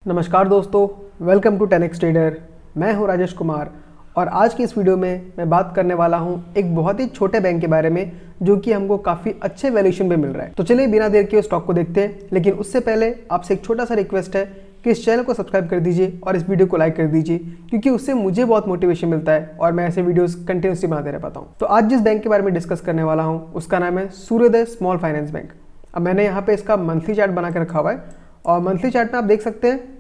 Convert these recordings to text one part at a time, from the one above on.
नमस्कार दोस्तों, welcome to 10x trader. मैं हूं राजेश कुमार और आज की इस वीडियो में मैं बात करने वाला हूं एक बहुत ही छोटे बैंक के बारे में जो कि हमको काफ़ी अच्छे वैल्यूएशन पे मिल रहा है। तो चलिए बिना देर के स्टॉक को देखते हैं, लेकिन उससे पहले आपसे एक छोटा सा रिक्वेस्ट है कि इस चैनल को सब्सक्राइब कर दीजिए और इस वीडियो को लाइक कर दीजिए, क्योंकि उससे मुझे बहुत मोटिवेशन मिलता है और मैं ऐसे वीडियोस कंटिन्यूसली बनाते रह पाता हूँ। तो आज जिस बैंक के बारे में डिस्कस करने वाला हूँ उसका नाम है सूर्योदय स्मॉल फाइनेंस बैंक। अब मैंने यहाँ पे इसका मंथली चार्ट बना के रखा हुआ है और मंथली चार्ट में आप देख सकते हैं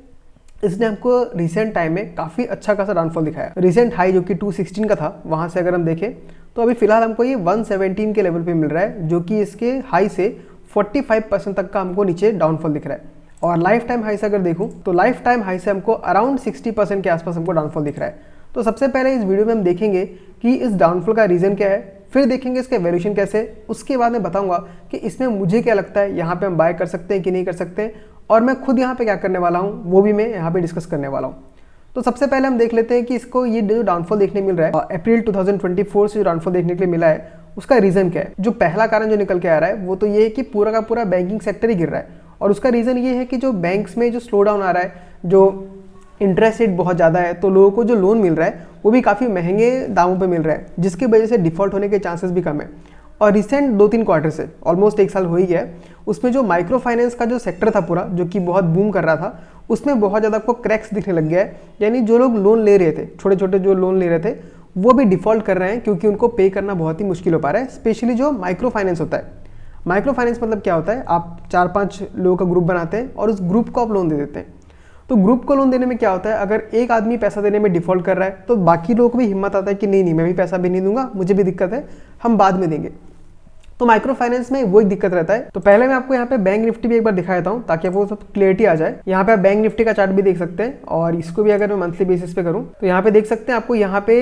इसने हमको रिसेंट टाइम में काफ़ी अच्छा खासा डाउनफॉल दिखाया। रिसेंट हाई जो कि 216 का था, वहाँ से अगर हम देखें तो अभी फिलहाल हमको ये 117 के लेवल पे मिल रहा है, जो कि इसके हाई से 45% तक का हमको नीचे डाउनफॉल दिख रहा है। और लाइफ टाइम हाई से अगर देखूं तो लाइफ टाइम हाई से हमको अराउंड 60% के आसपास हमको डाउनफॉल दिख रहा है। तो सबसे पहले इस वीडियो में हम देखेंगे कि इस डाउनफॉल का रीज़न क्या है, फिर देखेंगे इसका वैल्यूएशन कैसे, उसके बाद मैं बताऊंगा कि इसमें मुझे क्या लगता है यहाँ पे हम बाय कर सकते हैं कि नहीं कर सकते, और मैं खुद यहाँ पे क्या करने वाला हूँ वो भी मैं यहाँ पे डिस्कस करने वाला हूँ। तो सबसे पहले हम देख लेते हैं कि इसको ये जो डाउनफॉल देखने मिल रहा है अप्रैल 2024 से जो डाउनफॉल देखने के लिए मिला है उसका रीज़न क्या है। जो पहला कारण जो निकल के आ रहा है वो तो ये है कि पूरा का पूरा बैंकिंग सेक्टर ही गिर रहा है, और उसका रीज़न ये है कि जो बैंक्स में जो स्लो डाउन आ रहा है, जो इंटरेस्ट रेट बहुत ज़्यादा है, तो लोगों को जो लोन मिल रहा है वो भी काफ़ी महंगे दामों पे मिल रहा है, जिसकी वजह से डिफ़ॉल्ट होने के चांसेस भी कम है। और रिसेंट 2-3 क्वार्टर से ऑलमोस्ट 1 साल हो ही गया है, उसमें जो माइक्रो फाइनेंस का जो सेक्टर था पूरा, जो कि बहुत बूम कर रहा था, उसमें बहुत ज़्यादा आपको क्रैक्स दिखने लग गया है। यानी जो लोग लोन ले रहे थे, छोटे छोटे जो लोन ले रहे थे, वो भी डिफ़ॉल्ट कर रहे हैं क्योंकि उनको पे करना बहुत ही मुश्किल हो पा रहा है। स्पेशली जो माइक्रो फाइनेंस होता है, माइक्रो फाइनेंस मतलब क्या होता है, आप 4-5 लोगों का ग्रुप बनाते हैं और उस ग्रुप को आप लोन दे देते हैं। तो ग्रुप को लोन देने में क्या होता है, अगर एक आदमी पैसा देने में डिफ़ॉल्ट कर रहा है तो बाकी लोगों को भी हिम्मत आता है कि नहीं मैं भी पैसा भी नहीं दूंगा, मुझे भी दिक्कत है, हम बाद में देंगे। तो माइक्रो फाइनेंस में वो एक दिक्कत रहता है। तो पहले मैं आपको यहाँ पे बैंक निफ्टी भी एक बार दिखा देता हूँ ताकि आपको सब क्लियरिटी आ जाए। यहाँ पे आप बैंक निफ्टी का चार्ट भी देख सकते हैं, और इसको भी अगर मैं मंथली बेसिस पे करूँ तो यहाँ पे देख सकते हैं आपको यहाँ पे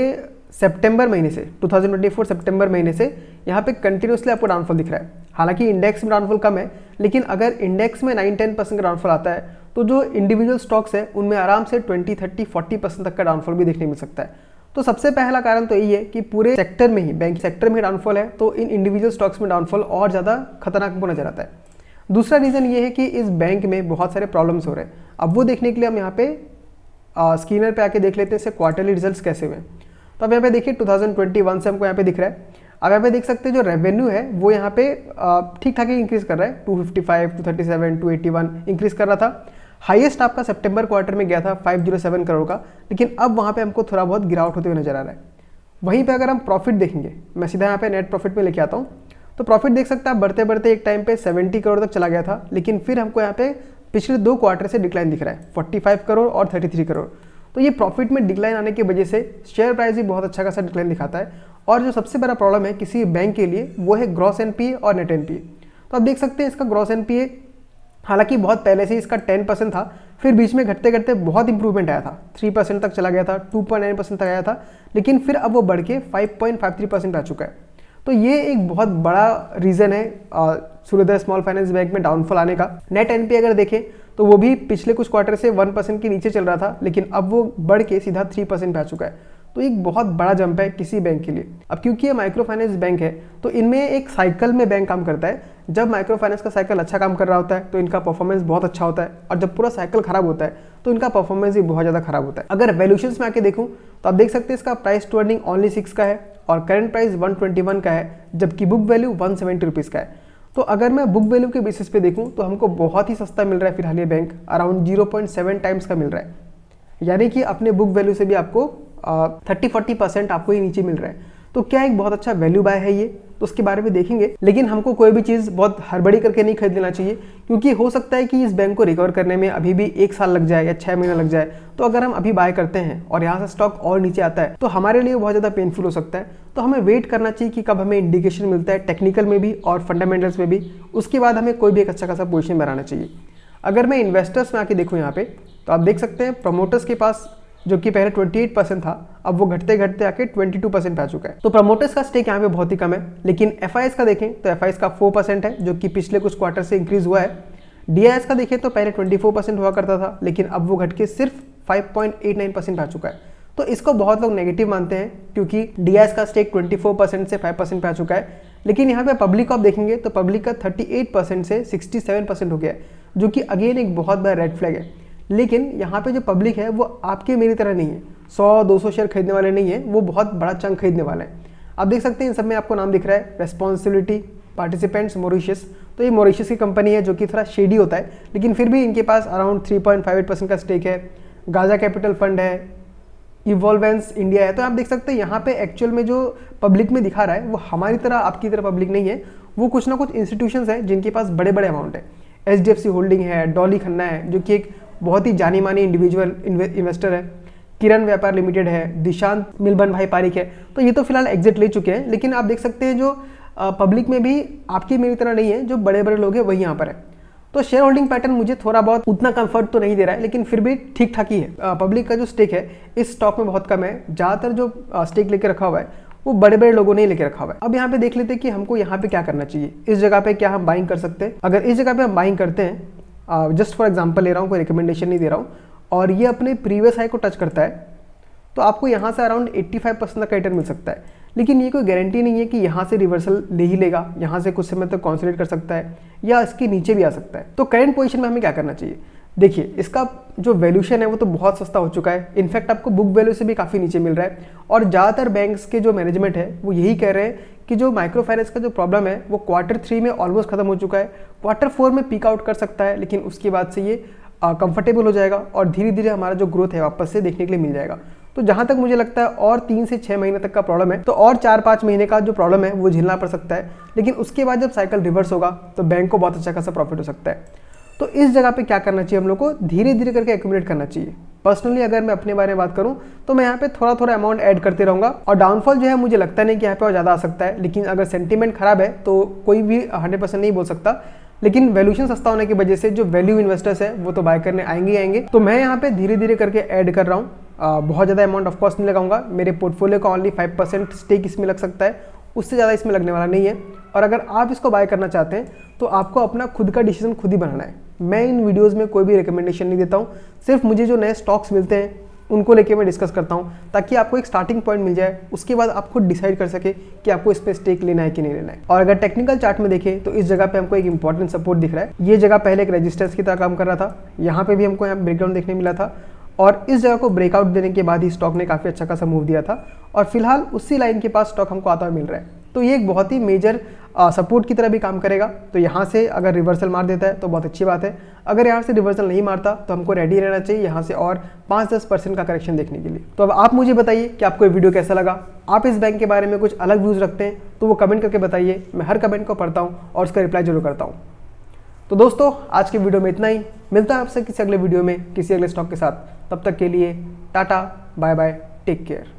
सितंबर महीने से 2024 सितंबर महीने से यहाँ पे कंटिन्यूसली आपको डाउनफॉल दिख रहा है। हालांकि इंडेक्स में डाउनफॉल कम है, लेकिन अगर इंडेक्स में 9-10% का डाउनफॉल आता है तो जो इंडिविजुअल स्टॉक्स है उनमें आराम से 20-30-40% तक का डाउनफॉल भी देखने मिल सकता है। तो सबसे पहला कारण तो यही है कि पूरे सेक्टर में ही, बैंक सेक्टर में डाउनफॉल है, तो इन इंडिविजुअल स्टॉक्स में डाउनफॉल और ज़्यादा खतरनाक हमको नजर आता है। दूसरा रीज़न ये है कि इस बैंक में बहुत सारे प्रॉब्लम्स हो रहे हैं। अब वो देखने के लिए हम यहाँ पे स्क्रीनर पे आके देख लेते हैं इससे क्वार्टरली रिजल्ट्स कैसे हुए। तो अब यहाँ पे देखिए 2021 से हमको यहाँ पे दिख रहा है। अब यहाँ पे देख सकते हैं जो रेवेन्यू है वो यहाँ पे ठीक ठाक ही इंक्रीज कर रहा है, 255, 237, 281 इंक्रीज कर रहा था। हाईएस्ट आपका सितंबर क्वार्टर में गया था 507 करोड़ का, लेकिन अब वहाँ पे हमको थोड़ा बहुत गिरावट होते हुए नजर आ रहा है। वहीं पे अगर हम प्रॉफिट देखेंगे, मैं सीधा यहाँ पे नेट प्रॉफिट में लेके आता हूँ, तो प्रॉफिट देख सकते हैं आप बढ़ते बढ़ते एक टाइम पे 70 करोड़ तक चला गया था, लेकिन फिर हमको यहाँ पे पिछले 2 क्वार्टर से डिक्लाइन दिख रहा है, 45 करोड़ और 33 करोड़। तो ये प्रॉफिट में डिक्लाइन आने की वजह से शेयर प्राइस भी बहुत अच्छा खासा डिक्लाइन दिखाता है। और जो सबसे बड़ा प्रॉब्लम है किसी बैंक के लिए वो है ग्रॉस एनपीए और नेट एनपीए। तो आप देख सकते हैं इसका ग्रॉस एनपीए हालांकि बहुत पहले से इसका 10% था, फिर बीच में घटते घटते बहुत इंप्रूवमेंट आया था, 3% तक चला गया था, 2.9% तक आया था, लेकिन फिर अब वो बढ़ के 5.53% आ चुका है। तो ये एक बहुत बड़ा रीज़न है सूर्योदय स्मॉल फाइनेंस बैंक में डाउनफॉल आने का। नेट एनपीए अगर देखें तो वो भी पिछले कुछ क्वार्टर से 1% के नीचे चल रहा था, लेकिन अब वो बढ़ के सीधा 3% पे आ चुका है। तो एक बहुत बड़ा जंप है किसी बैंक के लिए। अब क्योंकि ये माइक्रो फाइनेंस बैंक है तो इनमें एक साइकिल में बैंक काम करता है। जब माइक्रो फाइनेंस का साइकिल अच्छा काम कर रहा होता है तो इनका परफॉर्मेंस बहुत अच्छा होता है, और जब पूरा साइकिल खराब होता है तो इनका परफॉर्मेंस भी बहुत ज़्यादा खराब होता है। अगर वैल्यूएशंस में आके देखूं तो आप देख सकते हैं इसका प्राइस टू अर्निंग ओनली 6 का है और करंट प्राइस 121 का है, जबकि बुक वैल्यू 170 रुपीज़ का है। तो अगर मैं बुक वैल्यू के बेसिस पे देखूं तो हमको बहुत ही सस्ता मिल रहा है फिलहाल ये बैंक, अराउंड 0.7 टाइम्स का मिल रहा है। यानी कि अपने बुक वैल्यू से भी आपको 30-40% आपको ही नीचे मिल रहा है। तो क्या एक बहुत अच्छा वैल्यू बाय है ये, तो उसके बारे में देखेंगे। लेकिन हमको कोई भी चीज़ बहुत हड़बड़ी करके नहीं खरीद लेना चाहिए, क्योंकि हो सकता है कि इस बैंक को रिकवर करने में अभी भी 1 साल लग जाए या 6 महीना लग जाए। तो अगर हम अभी बाय करते हैं और यहाँ से स्टॉक और नीचे आता है तो हमारे लिए बहुत ज़्यादा पेनफुल हो सकता है। तो हमें वेट करना चाहिए कि कब हमें इंडिकेशन मिलता है टेक्निकल में भी और फंडामेंटल्स में भी, उसके बाद हमें कोई भी एक अच्छा खासा पोजिशन बनाना चाहिए। अगर मैं इन्वेस्टर्स में आके देखूँ यहाँ पे तो आप देख सकते हैं प्रमोटर्स के पास जो कि पहले 28% था, अब वो घटते घटते आके 22% पे आ चुका है। तो प्रमोटर्स का स्टेक यहाँ पे बहुत ही कम है। लेकिन एफआईएस का देखें तो एफआईएस का 4% है, जो कि पिछले कुछ क्वार्टर से इंक्रीज हुआ है। डीआईएस का देखें तो पहले 24% हुआ करता था, लेकिन अब वो घट के सिर्फ 5.89% आ चुका है। तो इसको बहुत लोग नेगेटिव मानते हैं क्योंकि डीआईएस का स्टेक 24% से 5% पे आ चुका है। लेकिन यहाँ पे पब्लिक आप देखेंगे तो पब्लिक का 38% से 67% हो गया है, जो कि अगेन एक बहुत बड़ा रेड फ्लैग है। लेकिन यहाँ पे जो पब्लिक है वो आपके मेरी तरह नहीं है, 100-200 शेयर खरीदने वाले नहीं है, वो बहुत बड़ा चंक खरीदने वाले हैं। आप देख सकते हैं इन सब में आपको नाम दिख रहा है, रेस्पॉन्सिबिलिटी पार्टिसिपेंट्स मॉरिशस। तो ये मॉरिशस की कंपनी है जो कि थोड़ा शेडी होता है, लेकिन फिर भी इनके पास अराउंड 3.58% का स्टेक है। गाजा कैपिटल फंड है, इवॉल्वेंस इंडिया है। तो आप देख सकते हैं यहाँ पे एक्चुअल में जो पब्लिक में दिखा रहा है वो हमारी तरह आपकी तरह पब्लिक नहीं है, वो कुछ ना कुछ इंस्टीट्यूशंस है जिनके पास बड़े बड़े अमाउंट है। HDFC होल्डिंग है, डॉली खन्ना है जो कि एक बहुत ही जानी मानी इंडिविजुअल इन्वेस्टर है, किरण व्यापार लिमिटेड है, दिशांत मिलबन भाई पारिक है। तो ये तो फिलहाल एग्जिट ले चुके हैं, लेकिन आप देख सकते हैं जो पब्लिक में भी आपकी मेरी तरह नहीं है, जो बड़े बड़े लोग हैं वही यहाँ पर है। तो शेयर होल्डिंग पैटर्न मुझे थोड़ा बहुत उतना कंफर्ट तो नहीं दे रहा है, लेकिन फिर भी ठीक ठाक ही है। पब्लिक का जो स्टेक है इस स्टॉक में बहुत कम है, ज़्यादातर जो स्टेक लेके रखा हुआ है वो बड़े बड़े लोगों ने लेके रखा हुआ है। अब यहाँ पे देख लेते हैं कि हमको यहाँ पे क्या करना चाहिए, इस जगह पे क्या हम बाइंग कर सकते हैं। अगर इस जगह पे हम बाइंग करते हैं, जस्ट फॉर एग्जांपल ले रहा हूँ, कोई रिकमेंडेशन नहीं दे रहा हूँ, और ये अपने प्रीवियस हाई को टच करता है, तो आपको यहाँ से अराउंड 85% का रिटर्न मिल सकता है। लेकिन ये कोई गारंटी नहीं है कि यहाँ से रिवर्सल ले ही लेगा, यहाँ से कुछ समय तक कॉन्सोलिडेट कर सकता है या इसके नीचे भी आ सकता है। तो करंट पोजीशन में हमें क्या करना चाहिए, देखिए इसका जो वैल्यूशन है वो तो बहुत सस्ता हो चुका है, इनफैक्ट आपको बुक वैल्यू से भी काफ़ी नीचे मिल रहा है। और ज़्यादातर बैंक्स के जो मैनेजमेंट है वो यही कह रहे हैं कि जो माइक्रो फाइनेंस का जो प्रॉब्लम है वो Q3 में ऑलमोस्ट खत्म हो चुका है, Q4 में पीक आउट कर सकता है, लेकिन उसके बाद से ये कंफर्टेबल हो जाएगा और धीरे धीरे हमारा जो ग्रोथ है वापस से देखने के लिए मिल जाएगा। तो जहाँ तक मुझे लगता है और 3 से 6 महीने तक का प्रॉब्लम है, तो और 4-5 महीने का जो प्रॉब्लम है वो झेलना पड़ सकता है, लेकिन उसके बाद जब साइकिल रिवर्स होगा तो बैंक को बहुत अच्छा खासा प्रॉफिट हो सकता है। तो इस जगह पे क्या करना चाहिए, हम लोग को धीरे धीरे करके एक्यूमुलेट करना चाहिए। पर्सनली अगर मैं अपने बारे में बात करूं तो मैं यहाँ पे थोड़ा थोड़ा अमाउंट ऐड करते रहूँगा, और डाउनफॉल जो है मुझे लगता नहीं कि यहाँ पे और ज़्यादा आ सकता है, लेकिन अगर सेंटीमेंट खराब है तो कोई भी 100% नहीं बोल सकता, लेकिन वैल्यूशन सस्ता होने की वजह से जो वैल्यू इन्वेस्टर्स है वो तो बाय करने आएंगे ही आएंगे। तो मैं यहाँ पे धीरे धीरे करके ऐड कर रहा हूँ, बहुत ज़्यादा अमाउंट ऑफ कोर्स नहीं लगाऊंगा, मेरे पोर्टफोलियो का ओनली 5% स्टेक इसमें लग सकता है, उससे ज़्यादा इसमें लगने वाला नहीं है। और अगर आप इसको बाय करना चाहते हैं तो आपको अपना खुद का डिसीजन खुद ही बनाना है। मैं इन वीडियोज़ में कोई भी रिकमेंडेशन नहीं देता हूँ, सिर्फ मुझे जो नए स्टॉक्स मिलते हैं उनको लेके मैं डिस्कस करता हूँ, ताकि आपको एक स्टार्टिंग पॉइंट मिल जाए, उसके बाद आप खुद डिसाइड कर सके कि आपको इस पे स्टेक लेना है कि नहीं लेना है। और अगर टेक्निकल चार्ट में देखें तो इस जगह पे हमको एक इंपॉर्टेंट सपोर्ट दिख रहा है, ये जगह पहले एक रेजिस्टेंस की तरह काम कर रहा था, यहाँ पे भी हमको यहाँ ब्रेकडाउन देखने मिला था, और इस जगह को ब्रेकआउट देने के बाद ही स्टॉक ने काफ़ी अच्छा खासा मूव दिया था, और फिलहाल उसी लाइन के पास स्टॉक हमको आता हुआ मिल रहा है। तो ये एक बहुत ही मेजर सपोर्ट की तरह भी काम करेगा। तो यहाँ से अगर रिवर्सल मार देता है तो बहुत अच्छी बात है, अगर यहाँ से रिवर्सल नहीं मारता तो हमको रेडी रहना चाहिए यहाँ से और 5-10% का करेक्शन देखने के लिए। तो अब आप मुझे बताइए कि आपको ये वीडियो कैसा लगा, आप इस बैंक के बारे में कुछ अलग व्यूज़ रखते हैं तो वो कमेंट करके बताइए, मैं हर कमेंट को पढ़ता हूँ और उसका रिप्लाई जरूर करता हूँ। तो दोस्तों आज की वीडियो में इतना ही, मिलता है आपसे किसी अगले वीडियो में किसी अगले स्टॉक के साथ। तब तक के लिए tata bye bye, take care.